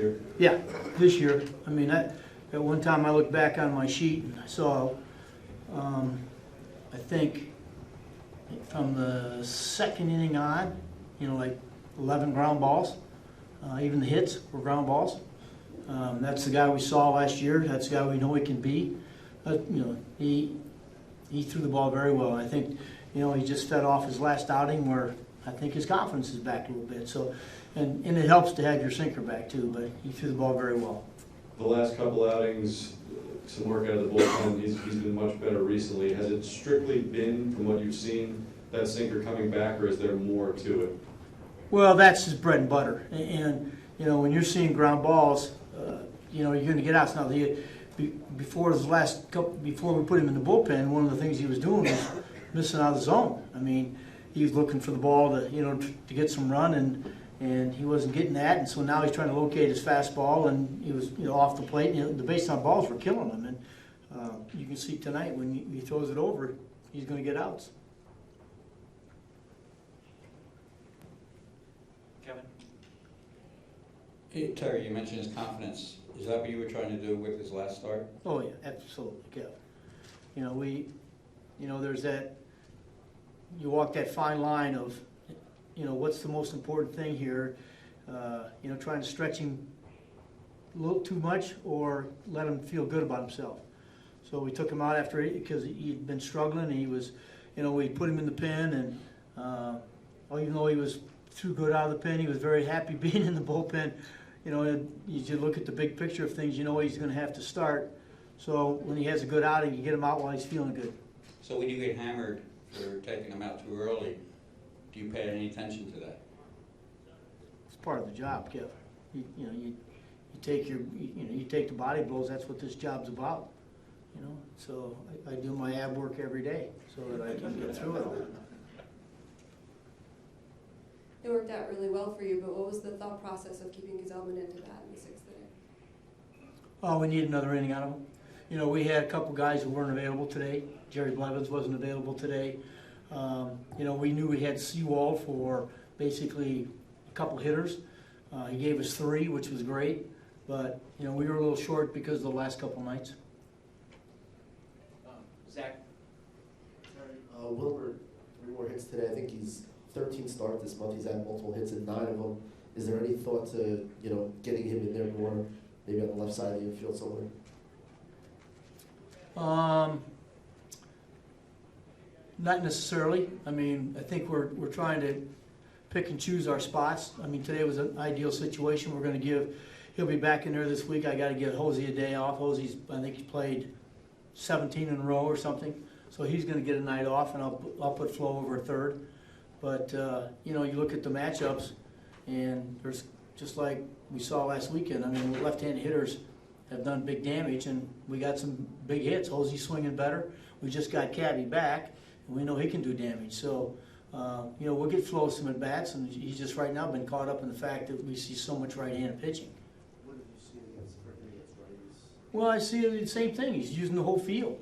year? Yeah, this year. I mean, at one time I looked back on my sheet and I saw, I think from the second inning on, like 11 ground balls. Even the hits were ground balls. That's the guy we saw last year. That's the guy we know he can be. He threw the ball very well. I think, he just fed off his last outing where I think his confidence is back a little bit. So, and it helps to have your sinker back too, but he threw the ball very well. The last couple outings, some work out of the bullpen, he's been much better recently. Has it strictly been, from what you've seen, that sinker coming back, or is there more to it? Well, that's his bread and butter. And when you're seeing ground balls, you're going to get outs. Now, before we put him in the bullpen, one of the things he was doing was missing out of the zone. I mean, he was looking for the ball to get some run, and he wasn't getting that. And so now he's trying to locate his fastball, and he was off the plate. The base on balls were killing him, and you can see tonight when he throws it over, he's going to get outs. Kevin? Hey, Terry, you mentioned his confidence. Is that what you were trying to do with his last start? Oh yeah, absolutely, Kevin. There's that. You walk that fine line of, what's the most important thing here? Trying to stretch him a little too much or let him feel good about himself. So we took him out after because he'd been struggling. And he was, we put him in the pen, and even though he was too good out of the pen, he was very happy being in the bullpen. You look at the big picture of things, he's going to have to start. So when he has a good outing, you get him out while he's feeling good. So when you get hammered for taking him out too early, do you pay any attention to that? It's part of the job, Kev. You take you take the body blows. That's what this job's about. So I do my ab work every day so that I can get through it all. It worked out really well for you, but what was the thought process of keeping Gsellman into that in the sixth inning? Oh, we need another inning out of him. We had a couple guys who weren't available today. Jerry Blevins wasn't available today. We knew we had Seawald for basically a couple hitters. He gave us 3, which was great, but we were a little short because of the last couple nights. Zach? Wilbur, 3 more hits today. I think he's 13 start this month. He's had multiple hits in 9 of them. Is there any thought to getting him in there more, maybe on the left side of the infield somewhere? Not necessarily. I mean, I think we're trying to pick and choose our spots. I mean, today was an ideal situation. We're going to he'll be back in there this week. I got to give Hosey a day off. I think he played 17 in a row or something. So he's going to get a night off, and I'll put Flo over a third. But, you look at the matchups, and there's just like we saw last weekend. I mean, the left-handed hitters have done big damage, and we got some big hits. Hosey's swinging better. We just got Cabby back, and we know he can do damage. So, we'll get Flo some at-bats, and he's just right now been caught up in the fact that we see so much right-handed pitching. What did you see against righties? Well, I see the same thing. He's using the whole field.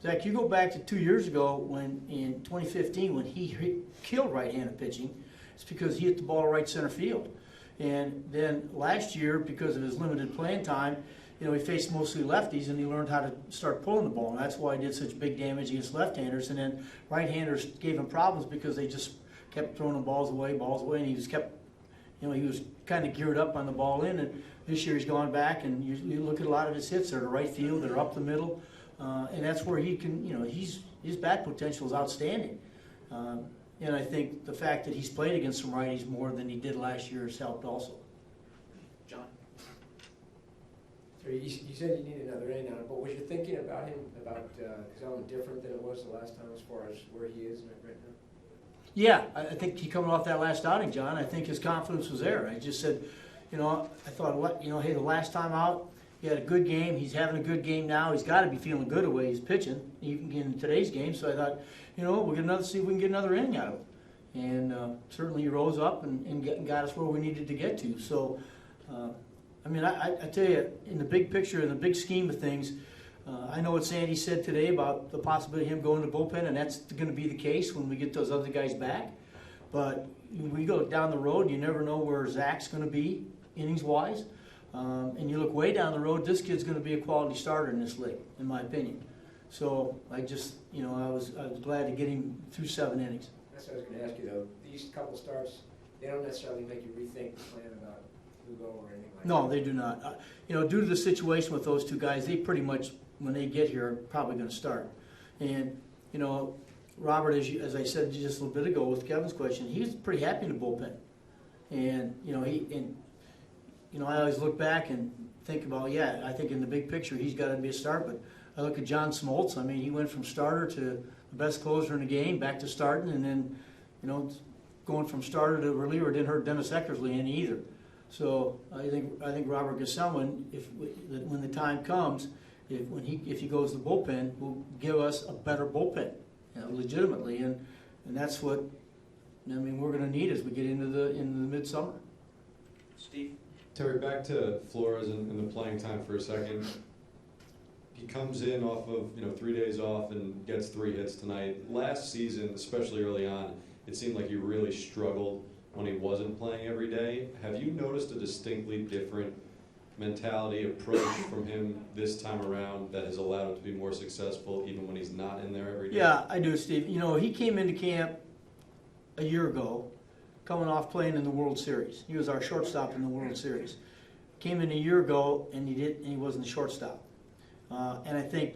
Zach, you go back to 2 years ago when in 2015 when he killed right-handed pitching, it's because he hit the ball right center field. And then last year, because of his limited playing time, he faced mostly lefties, and he learned how to start pulling the ball. And that's why he did such big damage against left-handers. And then right-handers gave him problems because they just kept throwing the balls away, and he was he was kind of geared up on the ball in. And this year he's gone back, and you look at a lot of his hits, they're to right field, they're up the middle. And that's where he can, his bat potential is outstanding. And I think the fact that he's played against some righties more than he did last year has helped also. John? So you said you need another inning out, but was your thinking about him, Gsellman, different than it was the last time as far as where he is right now? Yeah, I think he coming off that last outing, John, I think his confidence was there. I just said, I thought, hey, the last time out, he had a good game. He's having a good game now. He's got to be feeling good the way he's pitching, even in today's game. So I thought, we'll see if we can get another inning out of him. And certainly he rose up and got us where we needed to get to. So, I tell you, in the big picture, in the big scheme of things, I know what Sandy said today about the possibility of him going to bullpen, and that's going to be the case when we get those other guys back. But when we go down the road, you never know where Zach's going to be innings-wise. And you look way down the road, this kid's going to be a quality starter in this league, in my opinion. So I just, I was glad to get him through 7 innings. That's what I was gonna ask you though, these couple starts, they don't necessarily make you rethink the plan about who go or anything like that? No, they do not. Due to the situation with those two guys, they pretty much, when they get here, are probably going to start. And, Robert, as I said just a little bit ago with Kevin's question, he's pretty happy in the bullpen. And, I always look back and think about, I think in the big picture, he's got to be a start. But I look at John Smoltz. I mean, he went from starter to the best closer in the game, back to starting, and then, going from starter to reliever didn't hurt Dennis Eckersley any either. So I think Robert Gsellman, when the time comes, if he goes to the bullpen, will give us a better bullpen, legitimately, and that's what we're going to need as we get into the midsummer. Steve? Terry, back to Flores and the playing time for a second. He comes in off of 3 days off and gets 3 hits tonight. Last season, especially early on, it seemed like he really struggled when he wasn't playing every day. Have you noticed a distinctly different mentality, approach from him this time around that has allowed him to be more successful even when he's not in there every day? Yeah, I do, Steve. He came into camp a year ago, coming off playing in the World Series. He was our shortstop in the World Series. Came in a year ago and he wasn't the shortstop. And I think,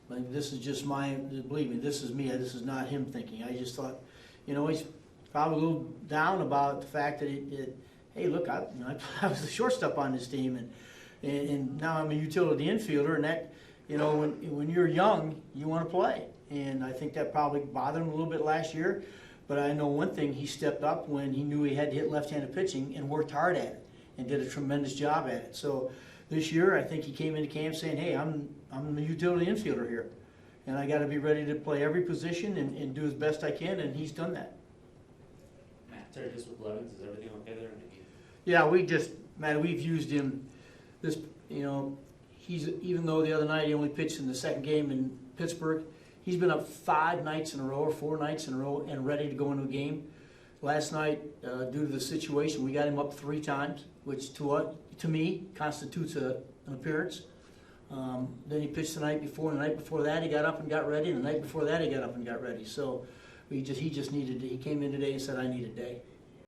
this is just believe me, this is me. This is not him thinking. I just thought, he's probably a little down about the fact that hey, look, I was the shortstop on this team, and now I'm a utility infielder, and that, when you're young, you want to play. And I think that probably bothered him a little bit last year. But I know one thing, he stepped up when he knew he had to hit left-handed pitching and worked hard at it and did a tremendous job at it. So this year, I think he came into camp saying, hey, I'm the utility infielder here, and I got to be ready to play every position and do as best I can, and he's done that. Matt, Terry, just with Blevins, is everything okay there? Yeah, we've used him. He's, even though the other night he only pitched in the second game in Pittsburgh, he's been up 5 nights in a row or 4 nights in a row and ready to go into a game. Last night, due to the situation, we got him up 3 times, which to me constitutes an appearance. Then he pitched the night before, and the night before that he got up and got ready, and the night before that he got up and got ready. So he came in today and said, I need a day.